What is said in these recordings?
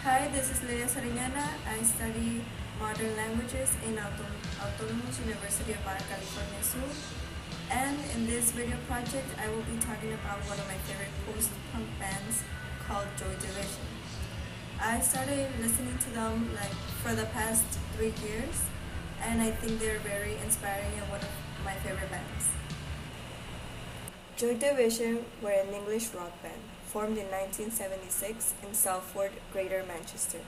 Hi, this is Lilia Sariñana. I study modern languages in Autonomous University of Baja California Sur. And in this video project, I will be talking about one of my favorite post-punk bands called Joy Division. I started listening to them for the past 3 years, and I think they're very inspiring and one of my favorite bands. Joy Division were an English rock band formed in 1976 in Salford, Greater Manchester.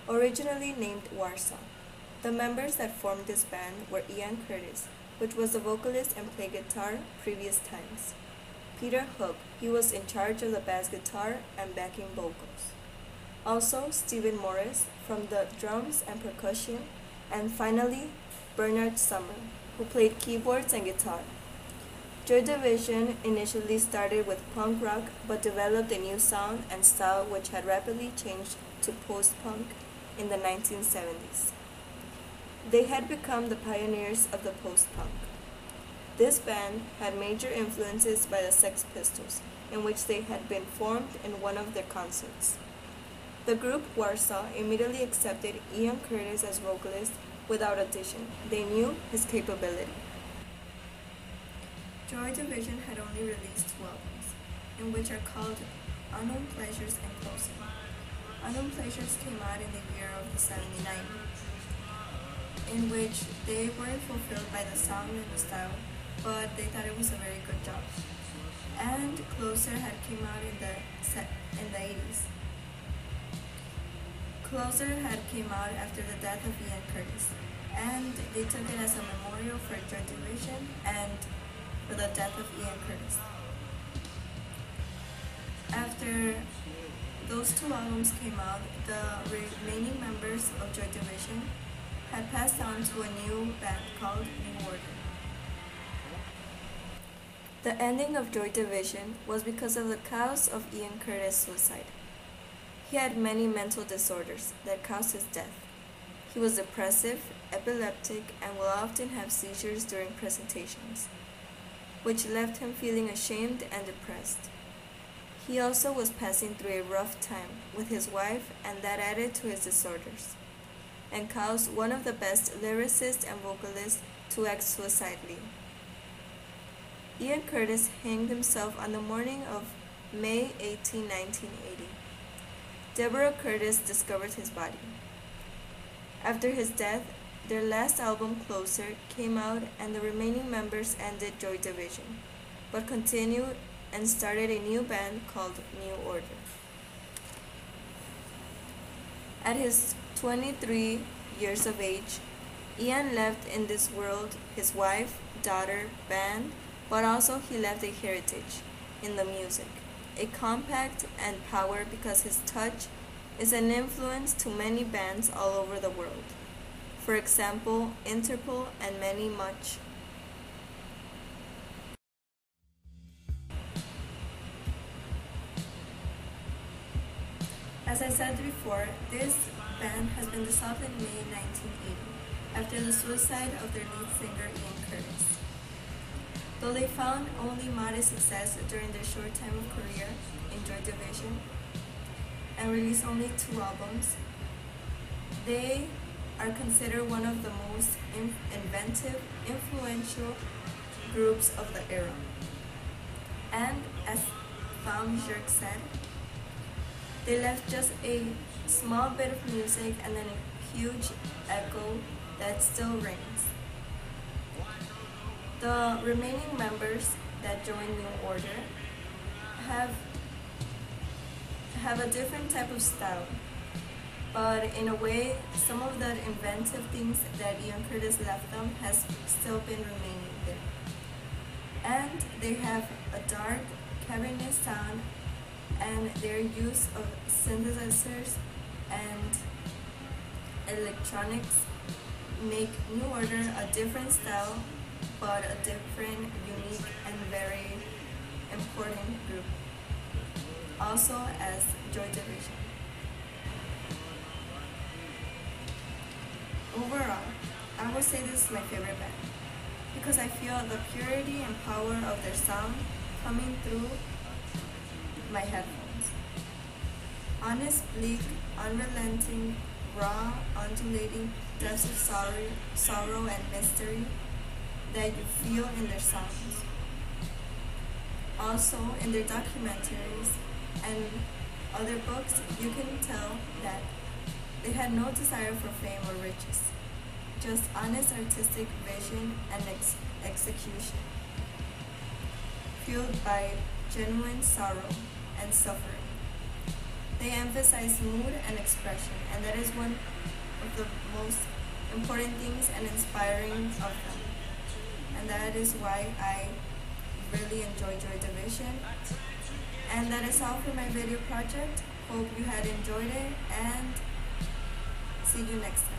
Originally named Warsaw, the members that formed this band were Ian Curtis, which was the vocalist and played guitar previous times. Peter Hook, he was in charge of the bass guitar and backing vocals. Also, Stephen Morris from the drums and percussion, and finally, Bernard Summer, who played keyboards and guitar. Joy Division initially started with punk rock but developed a new sound and style which had rapidly changed to post-punk in the 1970s. They had become the pioneers of the post-punk. This band had major influences by the Sex Pistols, in which they had been formed in one of their concerts. The group Warsaw immediately accepted Ian Curtis as vocalist without audition. They knew his capability. Joy Division had only released 2 albums, in which are called Unknown Pleasures and Closer. Unknown Pleasures came out in the year of the 79, in which they weren't fulfilled by the sound and the style, but they thought it was a very good job. And Closer had came out in the 80s. Closer had came out after the death of Ian Curtis, and they took it as a memorial for Joy Division and for the death of Ian Curtis. After those 2 albums came out, the remaining members of Joy Division had passed on to a new band called New Order. The ending of Joy Division was because of the cause of Ian Curtis' suicide. He had many mental disorders that caused his death. He was depressive, epileptic, and will often have seizures during presentations, which left him feeling ashamed and depressed. He also was passing through a rough time with his wife, and that added to his disorders, and caused one of the best lyricists and vocalists to act suicidally. Ian Curtis hanged himself on the morning of May 18, 1980. Deborah Curtis discovered his body. After his death, their last album, Closer, came out, and the remaining members ended Joy Division, but continued and started a new band called New Order. At his 23 years of age, Ian left in this world his wife, daughter, band, but also he left a heritage in the music, a compact and power because his touch is an influence to many bands all over the world. For example, Interpol and many much. As I said before, this band has been dissolved in May 1980 after the suicide of their lead singer Ian Curtis. Though they found only modest success during their short time of career in Joy Division and released only 2 albums, they are considered one of the most inventive, influential groups of the era. And as Fahm Jerk said, they left just a small bit of music and then a huge echo that still rings. The remaining members that joined New Order have a different type of style, but in a way, some of the inventive things that Ian Curtis left them has still been remaining there. And they have a dark, cavernous sound, and their use of synthesizers and electronics make New Order a different style, but a different, unique, and very important group, also as Joy Division. Overall, I would say this is my favorite band because I feel the purity and power of their sound coming through my headphones. Honest, bleak, unrelenting, raw, undulating depths of sorrow and mystery that you feel in their songs. Also, in their documentaries and other books, you can tell that they had no desire for fame or riches, just honest artistic vision and execution, fueled by genuine sorrow and suffering. They emphasize mood and expression, and that is one of the most important things and inspiring of them. And that is why I really enjoy Joy Division. And that is all for my video project. Hope you had enjoyed it, and see you next time.